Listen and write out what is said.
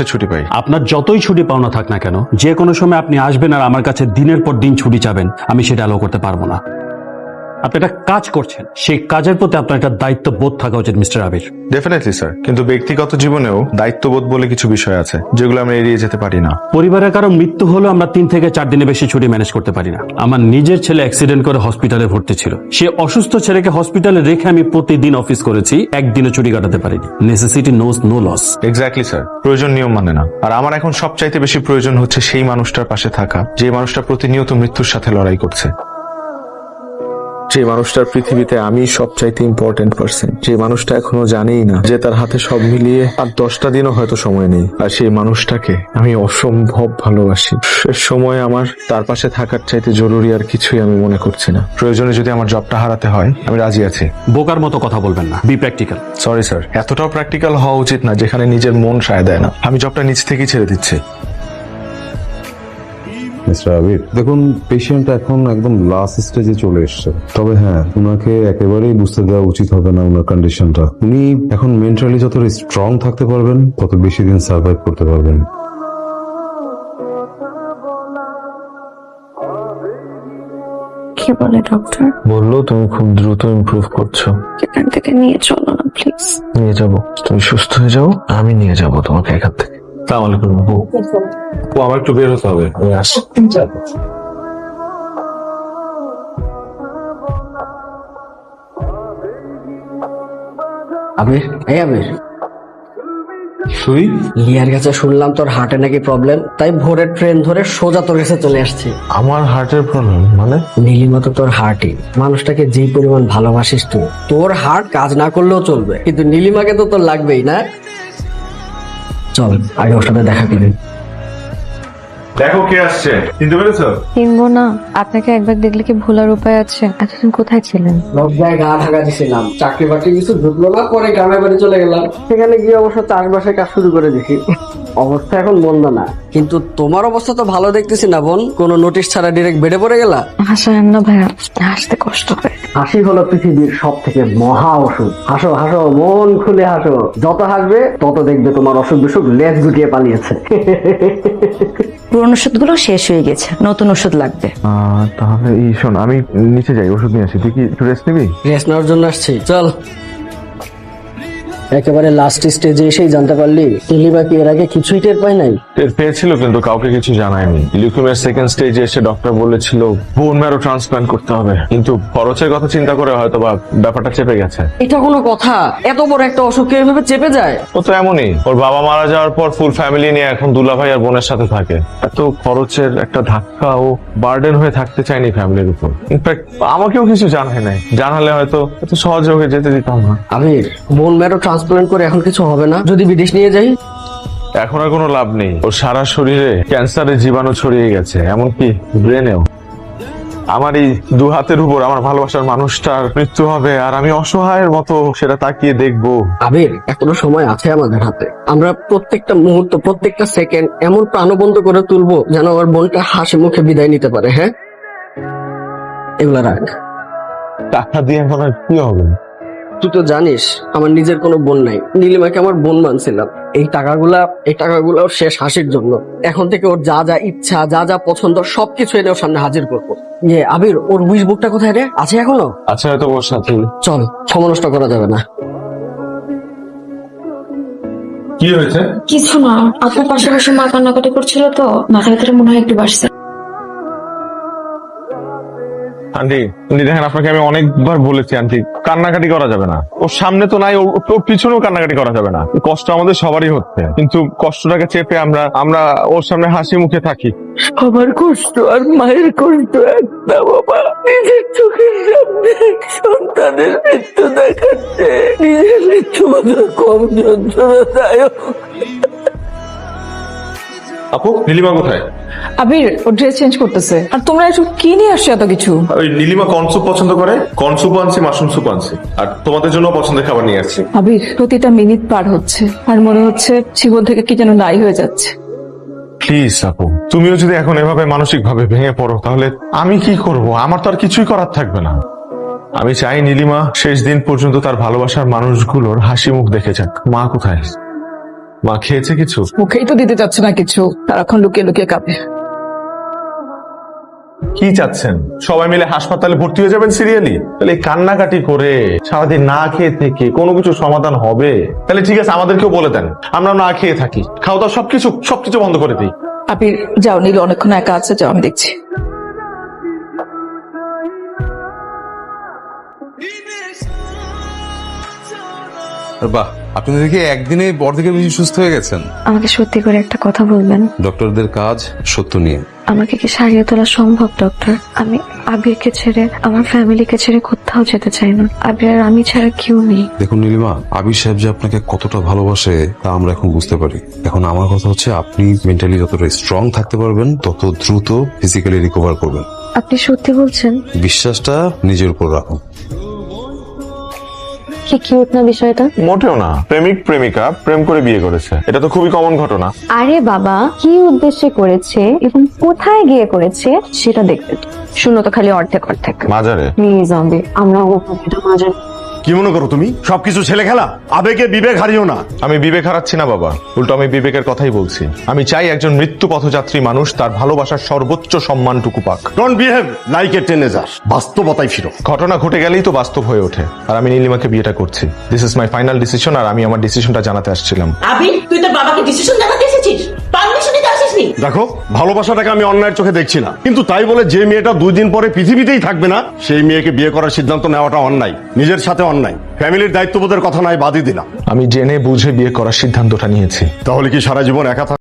কষ্টে ছুটি পাই। আপনার যতই ছুটি পাওনা থাক না কেন, যে কোনো সময় আপনি আসবেন আর আমার কাছে দিনের পর দিন ছুটি চাবেন, আমি সেটা অ্যালাউ করতে পারবো না। আপনি একটা কাজ করছেন, সেই কাজের প্রতি আপনার একটা দায়িত্ববোধ থাকা উচিত মিস্টার আবির। ডেফিনেটলি স্যার, কিন্তু ব্যক্তিগত জীবনেও দায়িত্ববোধ বলে কিছু বিষয় আছে যেগুলো আমরা এড়িয়ে যেতে পারি না। পরিবারের কারো মৃত্যু হলেও আমরা 3 থেকে 4 দিনে বেশি ছুটি ম্যানেজ করতে পারি না। আমার নিজের ছেলে অ্যাক্সিডেন্ট করে হসপিটালে ভর্তি ছিল, সে অসুস্থ ছেলেকে হসপিটালে রেখে আমি প্রতিদিন অফিস করেছি, একদিনও ছুটি কাটাতে পারিনি। Necessity knows no loss. Exactly sir, প্রয়োজন নিয়ম মানে না। আর আমার এখন সবচাইতে বেশি প্রয়োজন হচ্ছে সেই মানুষটার পাশে থাকা, যে মানুষটা প্রতিনিয়ত মৃত্যুর সাথে লড়াই করছে, যে মানুষটার পৃথিবীতে আমি সবচাইতে ইম্পর্টেন্ট পারসন, যে মানুষটা এখনো জানেই না যে তার হাতে সব মিলিয়ে আর 10টা দিনও হয়তো সময় নেই, আর সেই মানুষটাকে আমি অসম্ভব ভালোবাসি। শেষ সময় আমার তার পাশে থাকার চাইতে জরুরি আর কিছুই আমি মনে করছি না। প্রয়োজনে যদি আমার জবটা হারাতে হয়, আমি রাজি আছি। বোকার মতো কথা বলবেন না, বি প্র্যাকটিক্যাল। সরি স্যার, এতটাও প্র্যাকটিক্যাল হওয়া উচিত না যেখানে নিজের মন সায় দেয় না। আমি জবটা নিজ থেকেই ছেড়ে দিচ্ছি। মিস্টার আবির, দেখুন পেশেন্ট এখন একদম লাস্ট স্টেজে চলে এসছে, তবে হ্যাঁ, উনাকে একেবারেই বুঝতে দেওয়া উচিত হবে না উনার কন্ডিশনটা। উনি এখন মেন্টালি যত স্ট্রং থাকতে পারবেন, তত বেশি দিন সার্ভাইভ করতে পারবেন। কি বলে ডক্টর? বললো তুমি খুব দ্রুত ইমপ্রুভ করছো, এখান থেকে নিয়ে চলো না প্লিজ। নিয়ে যাবো। তুমি সুস্থ হয়ে যাও, আমি নিয়ে যাবো তোমাকে এখান থেকে। আমার একটু বের হতে হবে, আমি আসছি। আবির, এই আবির, তুই? লিয়ার কাছে শুনলাম তোর হার্টে নাকি প্রবলেম, তাই ভোরের ট্রেন ধরে সোজা তোর কাছে চলে আসছি। আমার হার্টের প্রবলেম মানে? নীলিমা তো তোর হার্টই, মানুষটাকে যে পরিমাণ ভালোবাসিস তুই, তোর হার্ট কাজ না করলেও চলবে, কিন্তু নীলিমাকে তো তোর লাগবেই না। চল আগে ওর সাথে দেখা করি। দেখো কে আসছে, চিনতে পেরেছো? কিনবো না, আপনাকে একবার দেখলে কি ভোলার উপায় আছে? এতদিন কোথায় ছিলেন? লজ্জায় গা ঢাকা দিছিলাম, চাকরি বাকরি কিছু ঢুকলো না, পরে গ্রামের বাড়ি চলে গেলাম। সেখানে গিয়ে অবশ্য চাষবাসের কাজ শুরু করে দিছি। অবস্থা এখন মন্দ না, কিন্তু তোমার অবস্থা তো ভালো দেখতেছি না বোন। কোনো নোটিশ ছাড়া ডিরেক্ট বেডে পড়ে গেলা? হাসেন না ভাইয়া, হাসতে কষ্ট হয়। হাসি হলো পৃথিবীর সব থেকে মহা ওষুধ। হাসো হাসো, মন খুলে হাসো, যত হাসবে তত দেখবে তোমার অসুখ বিসুখ লেজ গুটিয়ে পালিয়েছে। পুরনো ওষুধগুলো শেষ হয়ে গেছে, নতুন ওষুধ লাগবে। তাহলে শোন, আমি নিচে যাই, ওষুধ নিয়ে আসি। তুই কি একটু রেস্ট নিবি? রেস্ট নেওয়ার জন্য আসছি, চল। একেবারে লাস্ট স্টেজে এসেই জানতে পারলি নীলিমা কি এর আগে কিছুই টের পায় নাই? টের পেয়েছিল কিন্তু কাউকে কিছু জানায়নি। লিউকেমিয়ার সেকেন্ড স্টেজে এসে ডক্টর বলেছিল বোন ম্যারো ট্রান্সপ্লান্ট করতে হবে, কিন্তু খরচের কথা চিন্তা করে হয়তো বা ব্যাপারটা চেপে গেছে। এটা কোনো কথা? এত বড় একটা অসুখ এভাবে চেপে যায়? ও তো এমনই, ওর বাবা মারা যাওয়ার পর ফুল ফ্যামিলি নিয়ে এখন দুলাভাই আর বোনের সাথে থাকে। এত খরচের একটা ধাক্কা ও বার্ডেন হয়ে থাকতে চায়নি ফ্যামিলির উপর। ইনফ্যাক্ট আমাকেও কিছু জানায় নাই, জানালে হয়তো এত সহজে ওকে যেতে দিতাম না। আমির, বোন ম্যারো ট্রান্সপ্লান্ট করে এখন কিছু হবে না যদি বিদেশ নিয়ে যাই? এখন আর কোনো লাভ নেই, ওর সারা শরীরে ক্যান্সারের জীবাণু ছড়িয়ে গেছে, এমনকি ব্রেনেও। আমার এই 2 হাতের উপর আমার ভালোবাসার মানুষটার মৃত্যু হবে আর আমি অসহায়ের মতো সেটা তাকিয়ে দেখবো। আবির, এখনো সময় আছে আমাদের হাতে। আমরা প্রত্যেকটা মুহূর্ত, প্রত্যেকটা সেকেন্ড এমন প্রাণবন্ত করে তুলবো যেন আমার বোনটা হাসি মুখে বিদায় নিতে পারে। হ্যাঁ, এগুলা রাখ। টাকা দিয়ে এখন আর কি হবে? তুই তো জানিস আমার নিজের কোনো বোন নাই, নীলিমাকে আমার বোন মানছিলাম। এই টাকাগুলো ওর শেষ হাসির জন্য। এখন থেকে ওর যা যা ইচ্ছা, যা যা পছন্দ সবকিছু এনে ওর সামনে হাজির করবো। আবির, ওর উইশ বুকটা কোথায় রে? আছে এখনো? আচ্ছা, হয়তো ওর সাথে। চল, সময় নষ্ট করা যাবে না। কি হয়েছে? কিছু না, আপনার পাশে বসে মা কান্নাকাটি করছিল তো, মাথার ভিতরে মনে হয় একটু বাড়ছে। আন্টি, উনি দেখেন, আপনাকে আমি অনেকবার বলেছি আন্টি, কান্নাকাটি করা যাবে না। ওর সামনে তো নাই, ওর পিছনেও কান্নাকাটি করা যাবে না। কষ্ট আমাদের সবারই হচ্ছে, কিন্তু কষ্টটাকে চেপে আমরা ওর সামনে হাসি মুখে থাকি। আমার কষ্ট আর মায়ের কষ্ট একটা বাবা। নিজের চোখের সামনে সন্তানের মৃত্যু দেখাচ্ছে, নিজের মৃত্যু মতো কম যন্ত্রণাদায়ক। আপু, নীলিমা কোথায়? আবির, ও ড্রেস চেঞ্জ করতেছে। আর তোমরা এসব কি নিয়ে আসছো এত কিছু? ওই নীলিমা কর্ন স্যুপ পছন্দ করে, কর্ন স্যুপ আনছি, মাশরুম স্যুপ আনছি, আর তোমাদের জন্য পছন্দের খাবার নিয়ে আসছি। আবির, প্রতিটা মিনিট পার হচ্ছে আর মনে হচ্ছে জীবন থেকে কি যেন নাই হয়ে যাচ্ছে। প্লিজ আপু, তুমিও যদি এখন এভাবে মানসিক ভাবে ভেঙে পড়ো তাহলে আমি কি করব? আমার তো আর কিছুই করার থাকবে না। আমি চাই নীলিমা শেষ দিন পর্যন্ত তার ভালোবাসার মানুষগুলোর হাসি মুখ দেখে যাক। মা কোথায়? মা খেয়েছে কিছু? মুখেই তো দিতে চাচ্ছে না কিছু, সারাক্ষণ লুকিয়ে লুকিয়ে কাঁপে। কি চাচ্ছেন? সবাই মিলে হাসপাতালে ভর্তি হয়ে যাবেন সিরিয়ালি? তাহলে এই কান্নাকাটি করে সারাদিন না খেয়ে থেকে কোনো কিছু সমাধান হবে? তাহলে ঠিক আছে, আমাদেরকেও বলে দেন, আমরা না খেয়ে থাকি, খাওয়া দাওয়া সবকিছু বন্ধ করে দিই। আপনি যাও, নীল অনেকক্ষণ একা আছে, যাও, আমি দেখছি। বাহ, আপনি দেখি একদিনে অর্ধেকের বেশি সুস্থ হয়ে গেছেন। আমাকে সত্যি করে একটা কথা বলবেন? ডক্টরদের কাজ সত্য নিয়ে। আমাকে কি সারিয়ে তোলা সম্ভব ডক্টর? আমি আবিরকে ছেড়ে, আমার ফ্যামিলিকে ছেড়ে কোথাও যেতে চাই না। আবির আর আমি ছাড়া কেউ নেই। দেখুন নীলিমা, আবির সাহেব যে আপনাকে কতটা ভালোবাসে তা আমরা এখন বুঝতে পারি। এখন আমার কথা হচ্ছে, আপনি মেন্টালি যতটা স্ট্রং থাকতে পারবেন তত দ্রুত ফিজিক্যালি রিকভার করবেন। আপনি সত্যি বলছেন? বিশ্বাসটা নিজের উপর রাখুন। কি কিউট না বিষয়টা? মোটেও না, প্রেমিক প্রেমিকা প্রেম করে বিয়ে করেছে, এটা তো খুবই কমন ঘটনা। আরে বাবা, কি উদ্দেশ্যে করেছে এবং কোথায় গিয়ে করেছে সেটা দেখতে তো। শুনো তো খালি অর্ধেক অর্ধেক। মাজারে? প্লিজ আবির, আমরা মাজারে। কি মনে করো তুমি? সবকিছু ছেলে খেলা, আবেগে বিবেক হারিও না। আমি বিবেক হারাচ্ছি না বাবা, উল্টো আমি বিবেকের কথাই বলছি। আমি চাই একজন মৃত্যু পথযাত্রী মানুষ তার ভালোবাসার সর্বোচ্চ সম্মানটুকু পাক। Don't behave like a teenager. বাস্তবতায় ফিরো। ঘটনা ঘটে গেলেই তো বাস্তব হয়ে ওঠে। আর আমি নীলিমাকে বিয়েটা করছি। This is my final decision, আর আমি আমার ডিসিশনটা জানাতে আসছিলাম। আবির, তুই তোর বাবাকে ডিসিশন জানাতে এসেছিস, পারমিশন নিতে আসিসনি? দেখো, ভালোবাসাটাকে আমি অন্যায়ের চোখে দেখছি না, কিন্তু তাই বলে যে মেয়েটা 2 দিন পরে পৃথিবীতেই থাকবে না, সেই মেয়েকে বিয়ে করার সিদ্ধান্ত নেওয়াটা অন্যায়, নিজের সাথে অন্যায়। ফ্যামিলির দায়িত্ববোধের কথা নাই, বাদই দিলাম। আমি জেনে বুঝে বিয়ে করার সিদ্ধান্তটা নিয়েছি। তাহলে কি সারা জীবন একা